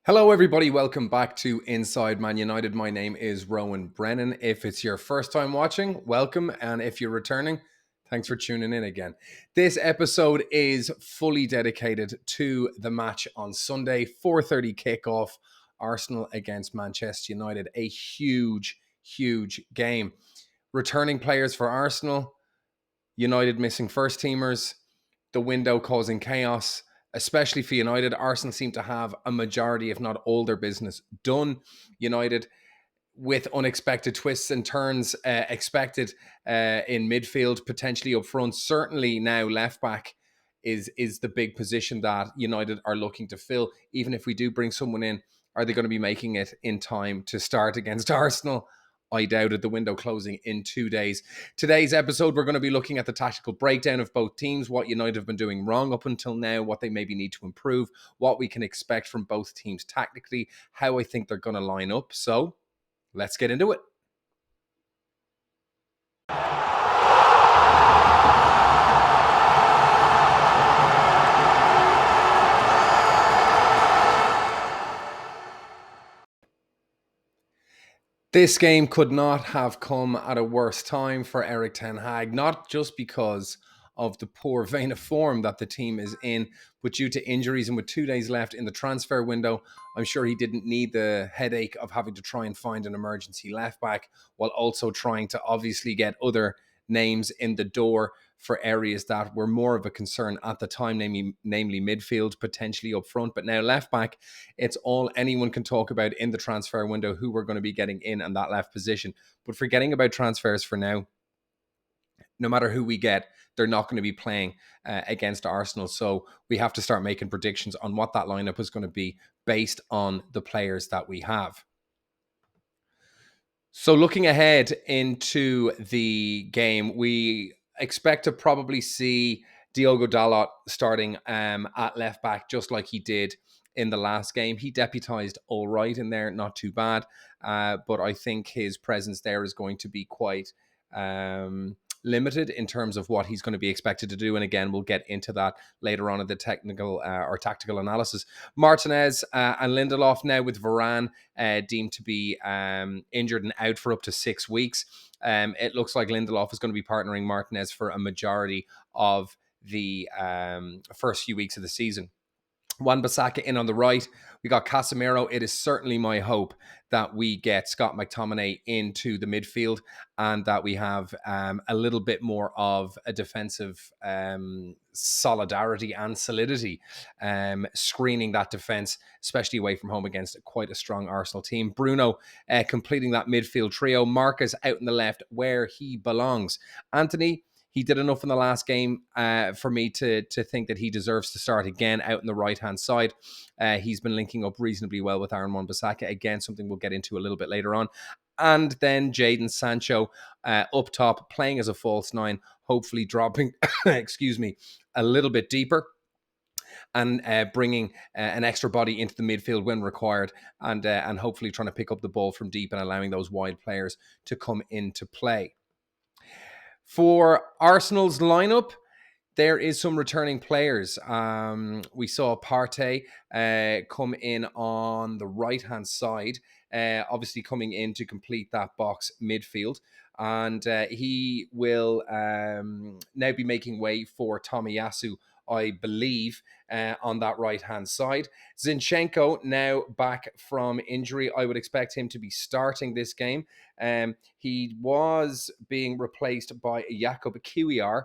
Hello, everybody. Welcome back to Inside Man United. My name is Rowan Brennan. If it's your first time watching, welcome. And if you're returning, thanks for tuning in again. This episode is fully dedicated to the match on Sunday, 4:30 kickoff, Arsenal against Manchester United. A huge, huge game. Returning players for Arsenal, United missing first teamers, the window causing chaos, especially for United. Arsenal seem to have a majority, if not all, their business done. United with unexpected twists and turns expected in midfield, potentially up front. Certainly now left back is the big position that United are looking to fill. Even if we do bring someone in, are they going to be making it in time to start against Arsenal? I doubt it. The window closing in 2 days. Today's episode, we're going to be looking at the tactical breakdown of both teams, what United have been doing wrong up until now, what they maybe need to improve, what we can expect from both teams tactically, how I think they're going to line up. So let's get into it. This game could not have come at a worse time for Erik Ten Hag, not just because of the poor vein of form that the team is in, but due to injuries and with 2 days left in the transfer window, I'm sure he didn't need the headache of having to try and find an emergency left back while also trying to obviously get other names in the door for areas that were more of a concern at the time, namely midfield, potentially up front. But now left back, it's all anyone can talk about in the transfer window, who we're going to be getting in on that left position. But forgetting about transfers for now, no matter who we get, they're not going to be playing against Arsenal. So we have to start making predictions on what that lineup is going to be based on the players that we have. So looking ahead into the game, we expect to probably see Diogo Dalot starting at left back, just like he did in the last game. He deputized all right in there, not too bad. But I think his presence there is going to be quite limited in terms of what he's going to be expected to do. And again, we'll get into that later on in the technical or tactical analysis. Martinez and Lindelof now with Varane deemed to be injured and out for up to 6 weeks. It looks like Lindelof is going to be partnering Martinez for a majority of the first few weeks of the season. Wan Bissake in on the right. We got Casemiro. It is certainly my hope that we get Scott McTominay into the midfield and that we have a little bit more of a defensive solidarity and solidity, screening that defence, especially away from home against quite a strong Arsenal team. Bruno completing that midfield trio. Marcus out in the left where he belongs. Antony, he did enough in the last game for me to think that he deserves to start again out on the right-hand side. He's been linking up reasonably well with Wan Bissake. Again, something we'll get into a little bit later on. And then Jadon Sancho up top, playing as a false nine, hopefully dropping, excuse me, a little bit deeper and bringing an extra body into the midfield when required, and hopefully trying to pick up the ball from deep and allowing those wide players to come into play. For Arsenal's lineup, there is some returning players. We saw Partey come in on the right-hand side, obviously coming in to complete that box midfield. And he will now be making way for Tomiyasu, I believe, on that right-hand side. Zinchenko now back from injury. I would expect him to be starting this game. He was being replaced by Jakub Kiwior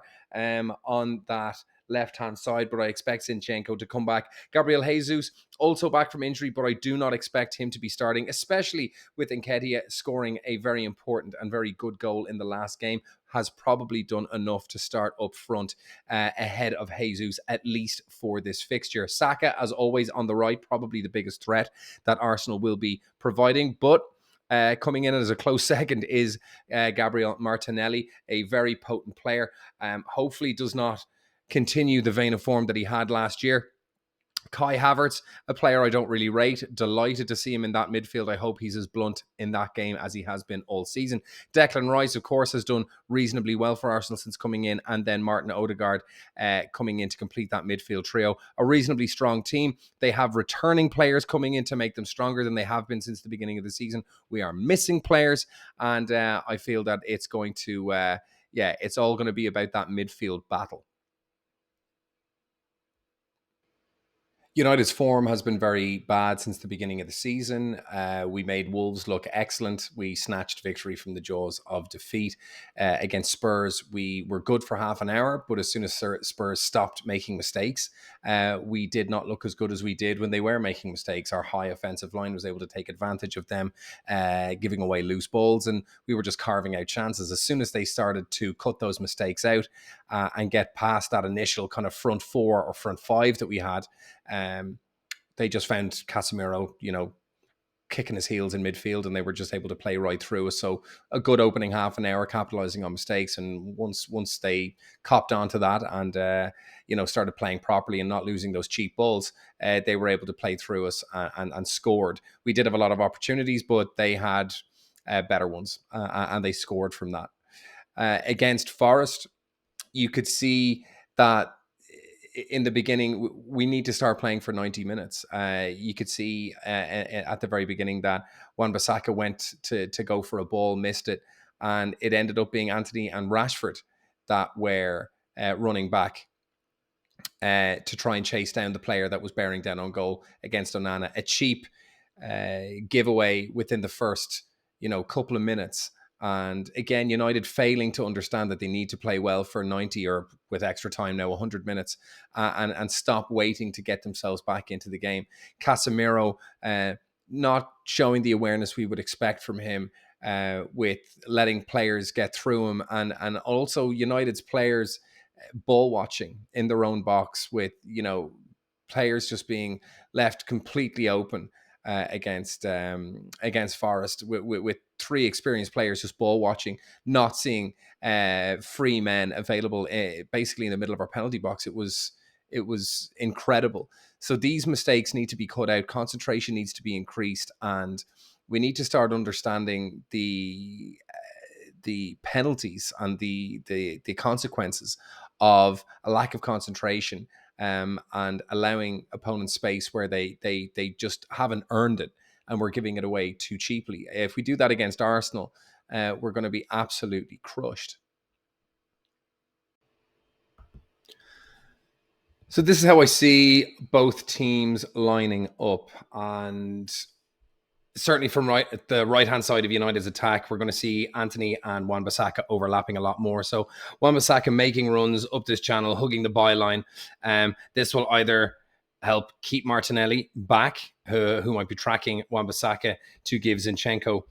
on that left-hand side, but I expect Zinchenko to come back. Gabriel Jesus also back from injury, but I do not expect him to be starting, especially with Nketiah scoring a very important and very good goal in the last game. Has probably done enough to start up front ahead of Jesus, at least for this fixture. Saka, as always, on the right, probably the biggest threat that Arsenal will be providing, but coming in as a close second is Gabriel Martinelli, a very potent player. Hopefully does not continue the vein of form that he had last year. Kai Havertz, a player I don't really rate. Delighted to see him in that midfield. I hope he's as blunt in that game as he has been all season. Declan Rice, of course, has done reasonably well for Arsenal since coming in. And then Martin Odegaard coming in to complete that midfield trio. A reasonably strong team. They have returning players coming in to make them stronger than they have been since the beginning of the season. We are missing players. And I feel that it's going to, it's all going to be about that midfield battle. United's form has been very bad since the beginning of the season. We made Wolves look excellent. We snatched victory from the jaws of defeat. Against Spurs, we were good for half an hour, but as soon as Spurs stopped making mistakes, we did not look as good as we did when they were making mistakes. Our high offensive line was able to take advantage of them, giving away loose balls, and we were just carving out chances. As soon as they started to cut those mistakes out and get past that initial kind of front four or front five that we had, they just found Casemiro, kicking his heels in midfield, and they were just able to play right through us. So a good opening half an hour, capitalizing on mistakes. And once they copped onto that and started playing properly and not losing those cheap balls, they were able to play through us and scored. We did have a lot of opportunities, but they had better ones, and they scored from that. Against Forest, you could see that in the beginning, we need to start playing for 90 minutes. You could see at the very beginning that Wan Bissake went to go for a ball, missed it, and it ended up being Antony and Rashford that were running back to try and chase down the player that was bearing down on goal against Onana. A cheap giveaway within the first couple of minutes. And again, United failing to understand that they need to play well for 90 or with extra time now 100 minutes and stop waiting to get themselves back into the game. Casemiro not showing the awareness we would expect from him with letting players get through him, and also United's players ball watching in their own box with players just being left completely open against Forest with three experienced players just ball watching, not seeing free men available basically in the middle of our penalty box. It was incredible. So these mistakes need to be cut out. Concentration needs to be increased, and we need to start understanding the penalties and the consequences of a lack of concentration and allowing opponents space where they just haven't earned it and we're giving it away too cheaply. If we do that against Arsenal, we're going to be absolutely crushed. So this is how I see both teams lining up, and certainly from the right-hand side of United's attack, we're going to see Antony and Wan Bissake overlapping a lot more. So Wan Bissake making runs up this channel, hugging the byline. This will either help keep Martinelli back, who might be tracking Wan Bissake, to give Zinchenko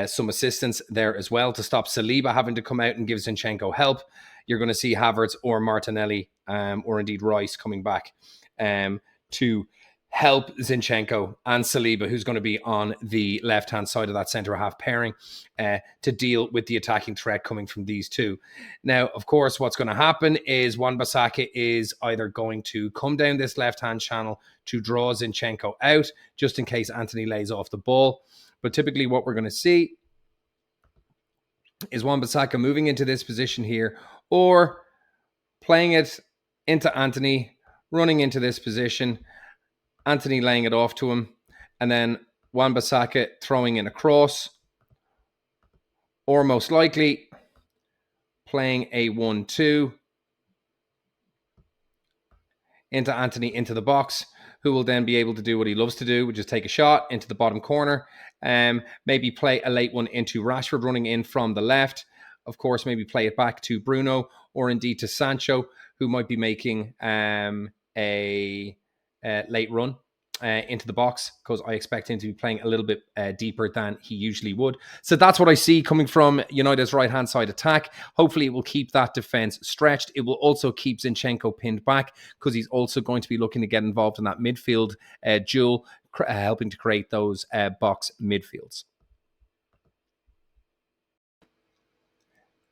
some assistance there as well, to stop Saliba having to come out and give Zinchenko help. You're going to see Havertz or Martinelli or indeed Rice coming back to help Zinchenko and Saliba, who's going to be on the left-hand side of that centre-half pairing, to deal with the attacking threat coming from these two. Now, of course, what's going to happen is Wan Bissake is either going to come down this left-hand channel to draw Zinchenko out, just in case Antony lays off the ball. But typically what we're going to see is Wan Bissake moving into this position here, or playing it into Antony, running into this position, Antony laying it off to him, and then Wan Bissake throwing in a cross, or most likely playing a 1-2 into Antony into the box, who will then be able to do what he loves to do, which is take a shot into the bottom corner, maybe play a late one into Rashford running in from the left. Of course, maybe play it back to Bruno or indeed to Sancho, who might be making a late run into the box, because I expect him to be playing a little bit deeper than he usually would. So that's what I see coming from United's right-hand side attack. Hopefully it will keep that defense stretched. It will also keep Zinchenko pinned back, because he's also going to be looking to get involved in that midfield duel, helping to create those box midfields.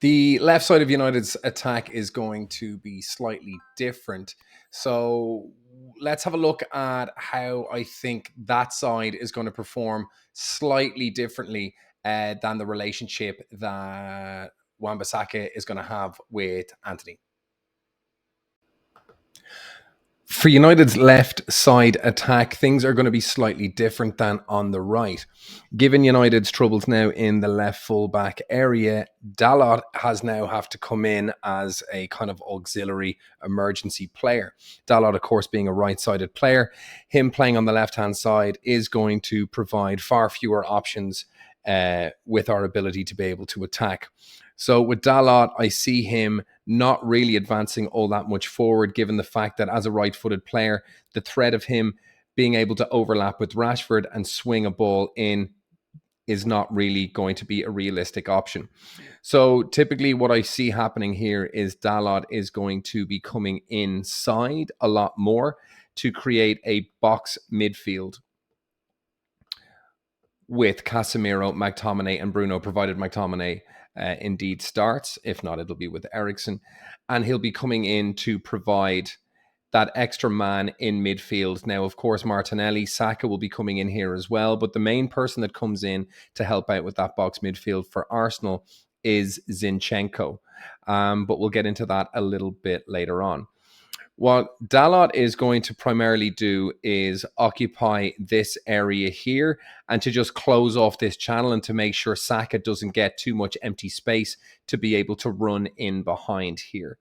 The left side of United's attack is going to be slightly different. So let's have a look at how I think that side is going to perform slightly differently than the relationship that Wan Bissake is going to have with Antony. For United's left side attack, things are going to be slightly different than on the right. Given United's troubles now in the left fullback area, Dalot has now have to come in as a kind of auxiliary emergency player. Dalot, of course, being a right-sided player, him playing on the left-hand side is going to provide far fewer options with our ability to be able to attack. So with Dalot, I see him not really advancing all that much forward, given the fact that as a right-footed player, the threat of him being able to overlap with Rashford and swing a ball in is not really going to be a realistic option. So typically what I see happening here is Dalot is going to be coming inside a lot more to create a box midfield with Casemiro, McTominay and Bruno, provided McTominay indeed starts. If not, it'll be with Eriksen. And he'll be coming in to provide that extra man in midfield. Now, of course, Martinelli, Saka will be coming in here as well. But the main person that comes in to help out with that box midfield for Arsenal is Zinchenko. But we'll get into that a little bit later on. What Dalot is going to primarily do is occupy this area here and to just close off this channel and to make sure Saka doesn't get too much empty space to be able to run in behind here.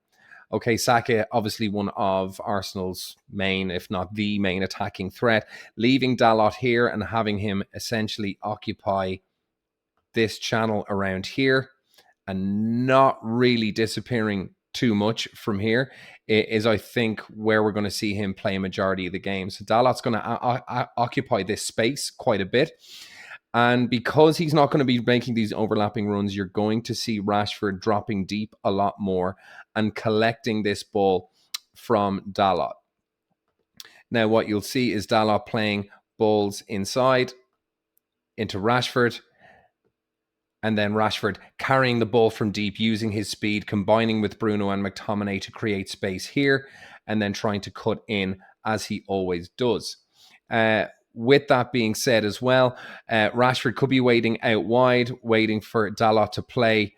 Okay, Saka, obviously one of Arsenal's main, if not the main attacking threat, leaving Dalot here and having him essentially occupy this channel around here and not really disappearing too much from here is, I think, where we're going to see him play a majority of the game. So Dalot's going to occupy this space quite a bit. And because he's not going to be making these overlapping runs, you're going to see Rashford dropping deep a lot more and collecting this ball from Dalot. Now, what you'll see is Dalot playing balls inside into Rashford, and then Rashford carrying the ball from deep, using his speed, combining with Bruno and McTominay to create space here, and then trying to cut in as he always does. With that being said as well, Rashford could be waiting out wide, waiting for Dalot to play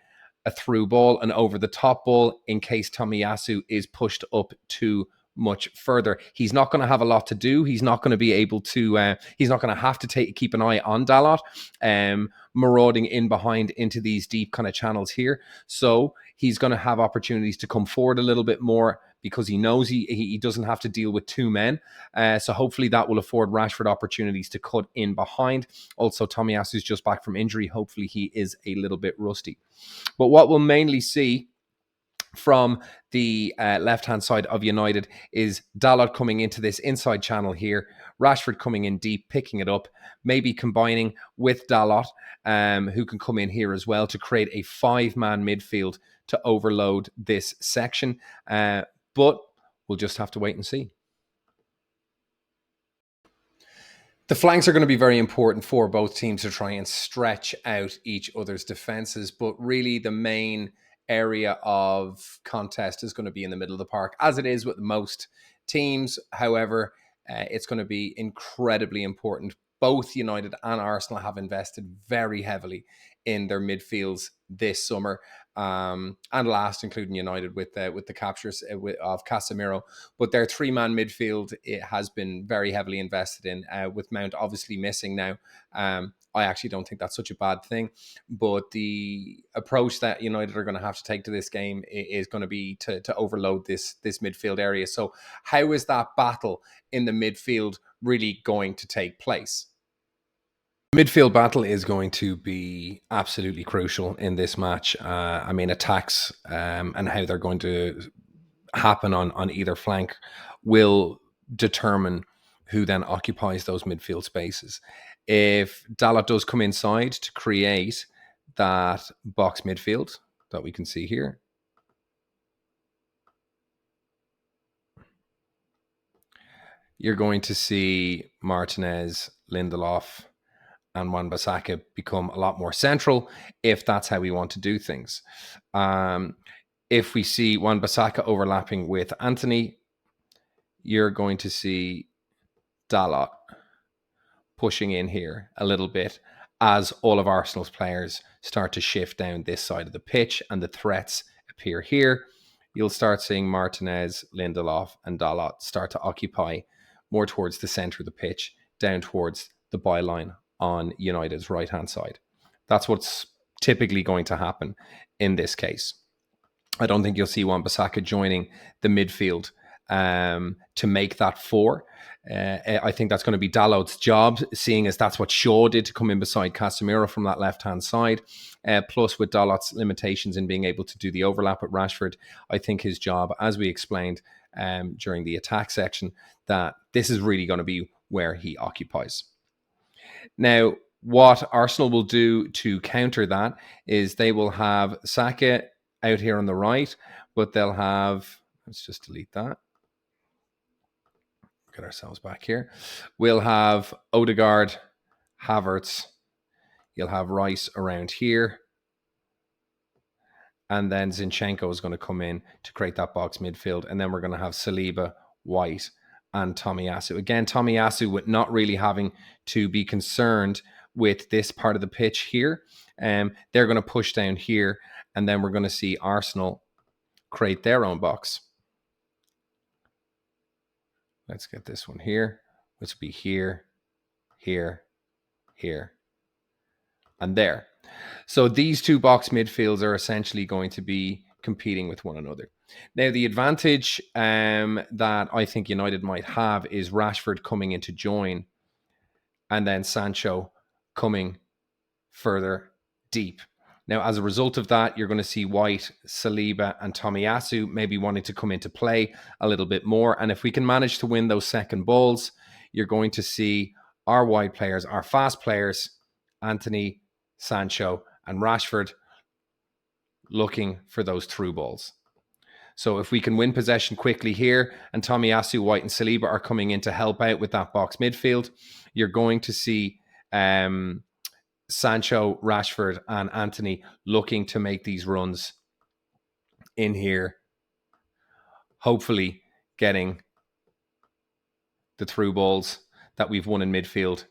a through ball, an over-the-top ball, in case Tomiyasu is pushed up too much further. He's not going to have a lot to do. He's not going to be able to, he's not going to have to keep an eye on Dalot, marauding in behind into these deep kind of channels here. So he's going to have opportunities to come forward a little bit more because he knows he doesn't have to deal with two men. So hopefully that will afford Rashford opportunities to cut in behind. Also, Tomiyasu is just back from injury. Hopefully he is a little bit rusty. But what we'll mainly see from the left-hand side of United is Dalot coming into this inside channel here, Rashford coming in deep, picking it up, maybe combining with Dalot, who can come in here as well to create a 5-man midfield to overload this section. But we'll just have to wait and see. The flanks are going to be very important for both teams to try and stretch out each other's defenses, but really the main area of contest is going to be in the middle of the park, as it is with most teams. However, it's going to be incredibly important. Both United and Arsenal have invested very heavily in their midfields this summer, and last, including United with the captures of Casemiro. But their 3-man midfield, it has been very heavily invested in, with Mount obviously missing now. I actually don't think that's such a bad thing, but the approach that United are going to have to take to this game is going to be to overload this midfield area. So how is that battle in the midfield really going to take place? Midfield battle is going to be absolutely crucial in this match. I mean, attacks and how they're going to happen on either flank will determine who then occupies those midfield spaces. If Dalot does come inside to create that box midfield that we can see here, you're going to see Martinez, Lindelof, and Wan Bissaka become a lot more central if that's how we want to do things. If we see Wan Bissaka overlapping with Antony, you're going to see Dalot pushing in here a little bit as all of Arsenal's players start to shift down this side of the pitch and the threats appear here. You'll start seeing Martinez, Lindelof, and Dalot start to occupy more towards the centre of the pitch, down towards the byline on United's right-hand side. That's what's typically going to happen in this case. I don't think you'll see Wan Bissake joining the midfield to make that 4. I think that's going to be Dalot's job, seeing as that's what Shaw did to come in beside Casemiro from that left-hand side. Plus, with Dalot's limitations in being able to do the overlap with Rashford, I think his job, as we explained during the attack section, that this is really going to be where he occupies. Now, what Arsenal will do to counter that is they will have Saka out here on the right, but they'll have, let's just delete that. Get ourselves back here. We'll have Odegaard, Havertz. You'll have Rice around here. And then Zinchenko is going to come in to create that box midfield. And then we're going to have Saliba, White, and Tomiyasu. Again, Tomiyasu with not really having to be concerned with this part of the pitch here. They're going to push down here. And then we're going to see Arsenal create their own box. Let's get this one here, which will be here, here, here, and there. So these two box midfields are essentially going to be competing with one another. Now, the advantage that I think United might have is Rashford coming in to join, and then Sancho coming further deep. Now, as a result of that, you're going to see White, Saliba, and Tomiyasu maybe wanting to come into play a little bit more. And if we can manage to win those second balls, you're going to see our wide players, our fast players, Antony, Sancho, and Rashford, looking for those through balls. So if we can win possession quickly here, and Tomiyasu, White, and Saliba are coming in to help out with that box midfield, you're going to see Sancho, Rashford, and Antony looking to make these runs in here, hopefully getting the through balls that we've won in midfield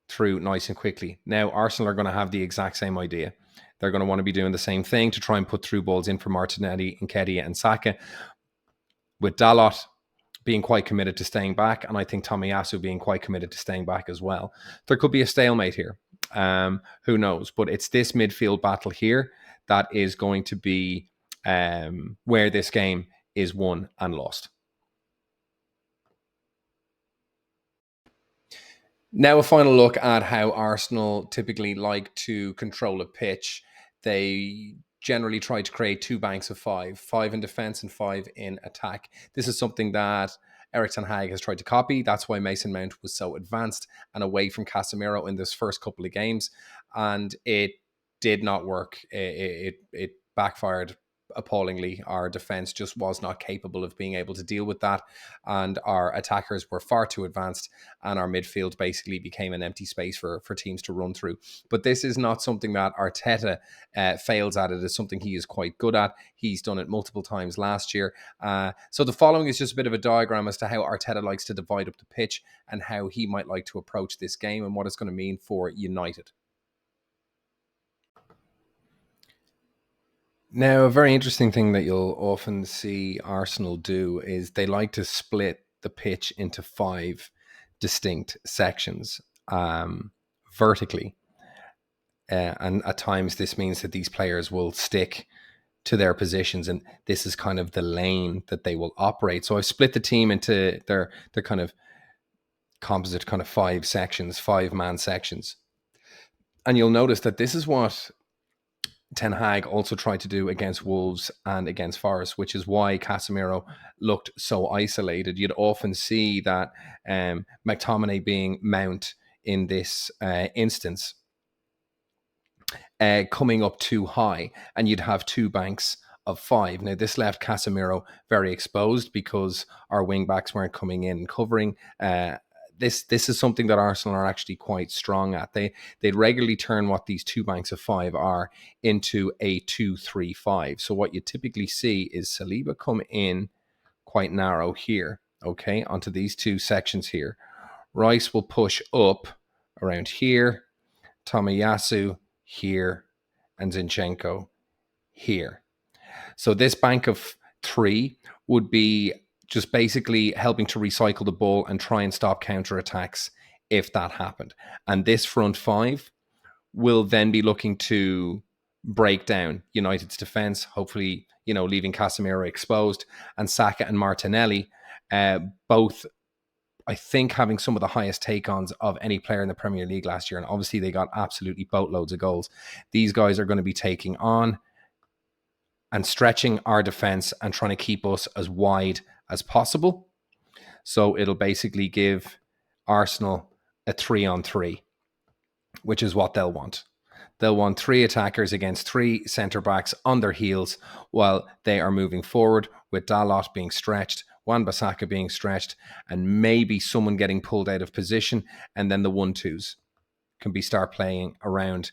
through nice and quickly. Now, Arsenal are going to have the exact same idea. They're going to want to be doing the same thing to try and put through balls in for Martinelli, Nketiah, and Saka, with Dalot being quite committed to staying back, and I think Tomiyasu being quite committed to staying back as well. There could be a stalemate here. Who knows? But it's this midfield battle here that is going to be where this game is won and lost. Now, a final look at how Arsenal typically like to control a pitch. They generally try to create 2 banks of 5 in defense and 5 in attack. This is something that Erik Ten Hag has tried to copy. That's why Mason Mount was so advanced and away from Casemiro in this first couple of games. And it did not work. It backfired appallingly. Our defense just was not capable of being able to deal with that. And our attackers were far too advanced. And our midfield basically became an empty space for teams to run through. But this is not something that Arteta fails at. It is something he is quite good at. He's done it multiple times last year. So the following is just a bit of a diagram as to how Arteta likes to divide up the pitch and how he might like to approach this game and what it's going to mean for United. Now, a very interesting thing that you'll often see Arsenal do is they like to split the pitch into 5 distinct sections vertically. And at times this means that these players will stick to their positions, and this is kind of the lane that they will operate. So I've split the team into their kind of composite kind of 5 sections, 5-man sections. And you'll notice that this is what Ten Hag also tried to do against Wolves and against Forest, which is why Casemiro looked so isolated. You'd often see that McTominay being Mount in this instance coming up too high, and you'd have 2 banks of 5. Now, this left Casemiro very exposed because our wing backs weren't coming in and covering. This is something that Arsenal are actually quite strong at. They'd regularly turn what these 2 banks of 5 are into a 2-3-5. So what you typically see is Saliba come in quite narrow here, okay, onto these two sections here. Rice will push up around here, Tomiyasu here, and Zinchenko here. So this bank of three would be just basically helping to recycle the ball and try and stop counterattacks if that happened. And this front five will then be looking to break down United's defence, hopefully, leaving Casemiro exposed, and Saka and Martinelli, both, I think, having some of the highest take-ons of any player in the Premier League last year. And obviously they got absolutely boatloads of goals. These guys are going to be taking on and stretching our defense and trying to keep us as wide as possible. So it'll basically give Arsenal a 3-on-3, which is what they'll want. They'll want three attackers against three centre-backs on their heels while they are moving forward, with Dalot being stretched, Wan Bissake being stretched, and maybe someone getting pulled out of position, and then the 1-2s can be start playing around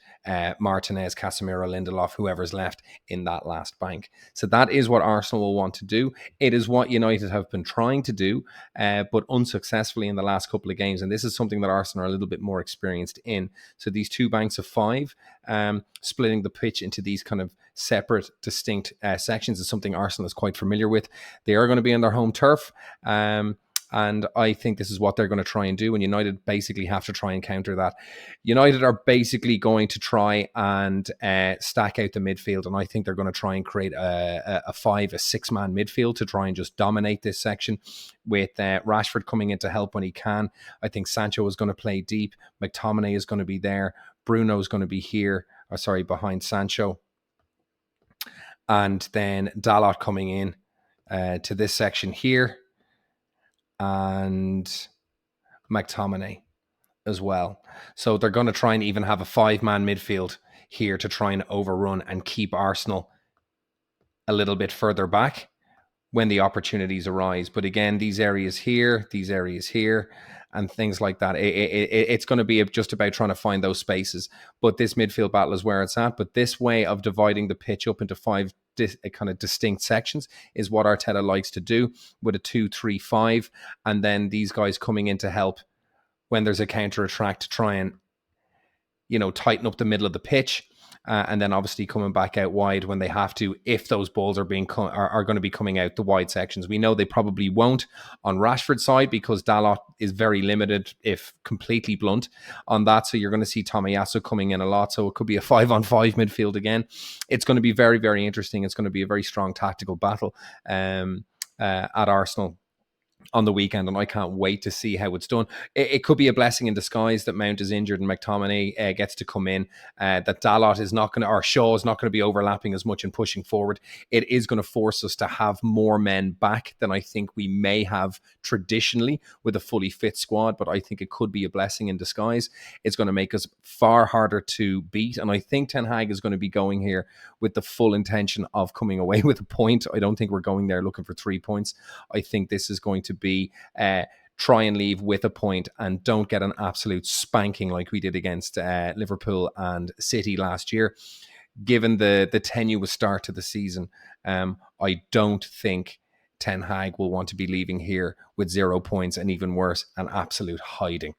Martinez, Casemiro, Lindelof, whoever's left in that last bank. So that is what Arsenal will want to do. It is what United have been trying to do, but unsuccessfully in the last couple of games. And this is something that Arsenal are a little bit more experienced in. So these two banks of five, splitting the pitch into these kind of separate, distinct sections is something Arsenal is quite familiar with. They are going to be on their home turf. And I think this is what they're going to try and do. And United basically have to try and counter that. United are basically going to try and stack out the midfield. And I think they're going to try and create a 6-man midfield to try and just dominate this section, with Rashford coming in to help when he can. I think Sancho is going to play deep. McTominay is going to be there. Bruno is going to be here, behind Sancho. And then Dalot coming in to this section here, and McTominay as well. So they're going to try and even have a 5-man midfield here to try and overrun and keep Arsenal a little bit further back when the opportunities arise. But again, these areas here, and things like that, it's going to be just about trying to find those spaces. But this midfield battle is where it's at. But this way of dividing the pitch up into 5 kind of distinct sections is what Arteta likes to do, with a 2-3-5, and then these guys coming in to help when there's a counter attack to try and tighten up the middle of the pitch, and then obviously coming back out wide when they have to, if those balls are going to be coming out the wide sections. We know they probably won't on Rashford's side, because Dalot is very limited, if completely blunt, on that. So you're going to see Tomiyasu coming in a lot. So it could be a 5-on-5 midfield again. It's going to be very, very interesting. It's going to be a very strong tactical battle at Arsenal on the weekend, and I can't wait to see how it's done. It could be a blessing in disguise that Mount is injured and McTominay gets to come in, that Dalot is not going to, or Shaw is not going to be overlapping as much and pushing forward. It is going to force us to have more men back than I think we may have traditionally with a fully fit squad, but I think it could be a blessing in disguise. It's going to make us far harder to beat, and I think Ten Hag is going to be going here with the full intention of coming away with a point. I don't think we're going there looking for 3 points. I think this is going to be try and leave with a point and don't get an absolute spanking like we did against Liverpool and City last year. Given the tenuous start to the season, I don't think Ten Hag will want to be leaving here with 0 points, and even worse, an absolute hiding.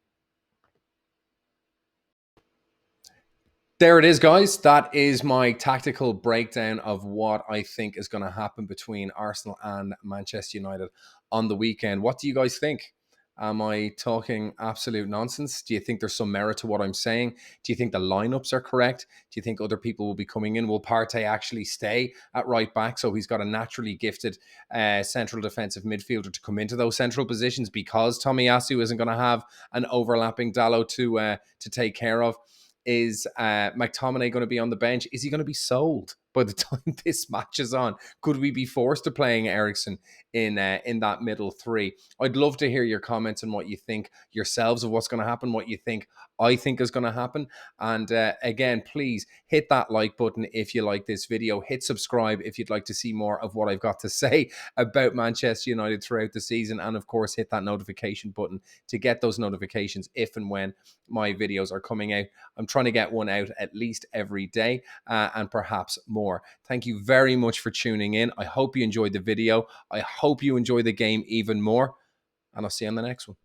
There it is, guys. That is my tactical breakdown of what I think is going to happen between Arsenal and Manchester United on the weekend. What do you guys think? Am I talking absolute nonsense? Do you think there's some merit to what I'm saying? Do you think the lineups are correct? Do you think other people will be coming in? Will Partey actually stay at right back, so he's got a naturally gifted central defensive midfielder to come into those central positions, because Tomiyasu isn't going to have an overlapping Dalot to take care of? Is McTominay going to be on the bench? Is he going to be sold by the time this match is on? Could we be forced to playing Eriksen in that middle three? I'd love to hear your comments on what you think yourselves of what's going to happen, what you think I think is going to happen. And again, please hit that like button if you like this video. Hit subscribe if you'd like to see more of what I've got to say about Manchester United throughout the season. And of course, hit that notification button to get those notifications if and when my videos are coming out. I'm trying to get one out at least every day, and perhaps more. Thank you very much for tuning in. I hope you enjoyed the video. I hope you enjoy the game even more. and I'll see you on the next one.